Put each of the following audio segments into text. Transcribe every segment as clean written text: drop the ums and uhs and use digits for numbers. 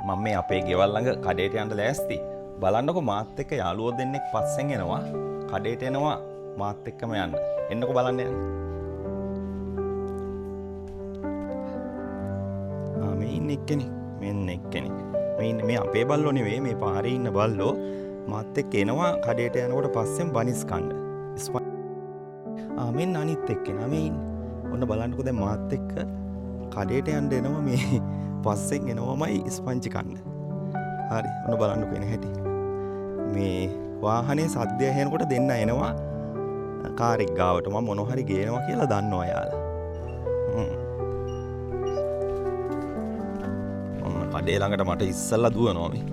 මම මේ අපේ ගෙවල් ළඟ කඩේට යන්න ලෑස්ති. බලන්නකො මාත් එක්ක යාළුවෝ දෙන්නෙක් පස්සෙන් එනවා. කඩේට එනවා මාත් එක්කම යන්න. එන්නකො බලන්න යන්න. මේ ඉන්න එක්කෙනෙක්. මෙන්න එක්කෙනෙක්. මේ අපේ බල්ලෝ නෙවෙයි මේ පාරේ ඉන්න බල්ලෝ. මාත් එක්ක එනවා කඩේට යනකොට පස්සෙන් බනිස් කන්න. මෙන්න අනිත් එක්කෙනා මේ ඉන්නේ. ඔන්න බලන්නකො දැන් මාත් එක්ක කඩේට යන්න එනවා මේ පස්සෙන් එනවමයි ස්පංචි කන්න. හරි ඔන්න බලන්නකො එන හැටි. මේ වාහනේ සද්දය ඇහෙනකොට දෙන්න එනවා කාර් එක ගාවට. මම මොනවා හරි ගේනවා කියලා දන්නවා යාලා. ඔන්න කඩේ ළඟට මට ඉස්සල්ලා දුවනවා මේ.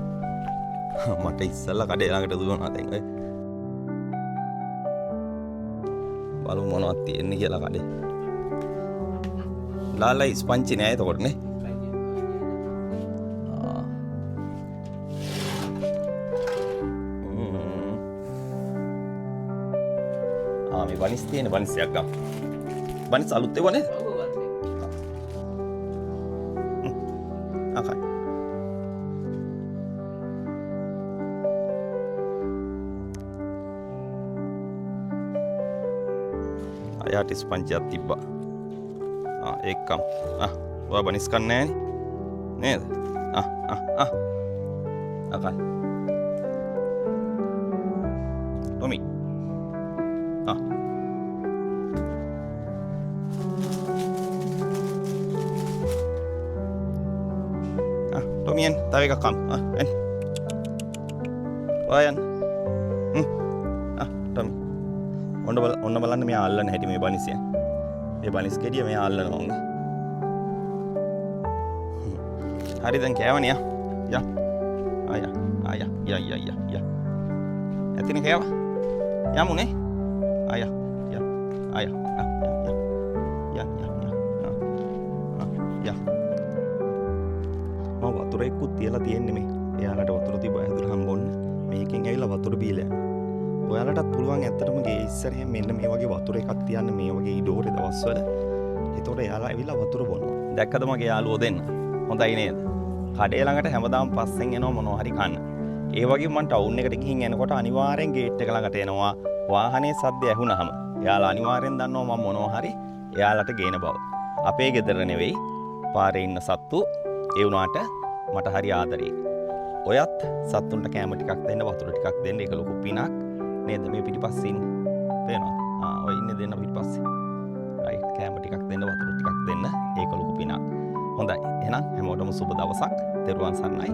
මට ඉස්සල්ලා කඩේ ළඟට දුවනවා දැන් ඔය. බලමු මොනවද තියෙන්නේ කියලා කඩේ. ලාලා ස්පංචි නෑ එතකොට නේ. මේ බනිස් තියෙන බනිස්යක් ගන්න. බනිස් අලුත් ඒවා නේද? අකයි. අයාට ස්පංචියක් තිබ්බා. ඒකම්. ඔයා බනිස් කන්නේ නෑනේ. නේද? අකයි. Tommy. Tomien, tao ka kam. En. Wayan. Tommy. ඔන්න බලන්න මෙයා අල්ලන හැටි මේ බනිසිය. මේ බනිස් ගෙඩිය මෙයා අල්ලනවා උන්. හරි දැන් කෑවනේ යා. යා. ඇතිනේ කෑවා. යමුනේ. යා. වතුරෙකුත් තියලා තියෙන්නේ මේ. එයාලට වතුර තිබ්බ ඇතුළේ හම්බොන්න. මේකෙන් ඇවිල්ලා වතුර බීලා යනවා. ඔයාලටත් පුළුවන් ඇත්තටම ගේ ඉස්සරහින් මෙන්න මේ වගේ වතුර එකක් තියන්න මේ වගේ ඉඩෝරේ දවස්වල. ඒතකොට එයාලා ඇවිල්ලා වතුර බොනවා. දැක්කද මගේ යාළුවෝ දෙන්න? හොඳයි නේද? කඩේ ළඟට හැමදාම පස්සෙන් එනවා මොනවා හරි කන්න. ඒ වගේම මම ටවුන් එකට ගිහින් එනකොට අනිවාර්යෙන් ගේට් එක ළඟට එනවා. වාහනේ සද්ද ඇහුනහම එයාලා අනිවාර්යෙන් දන්නවා මම මොනවා හරි එයාලට ගේන බව. අපේ ගෙදර නෙවෙයි පාරේ ඉන්න සත්තු ඒ වුණාට මට හරි ආදරේ. ඔයත් සත්තුන්ට කෑම ටිකක් දෙන්න වතුර ටිකක් දෙන්න ඒක ලොකු පිනක් නේද මේ පිටිපස්සේ ඉන්නේ. පේනවද? ඔය ඉන්නේ දෙන්න පිටිපස්සේ. රයිට් කෑම ටිකක් දෙන්න වතුර ටිකක් දෙන්න ඒක ලොකු පිනක්. හොඳයි. එහෙනම් හැමෝටම සුබ දවසක්. තෙරුවන් සරණයි.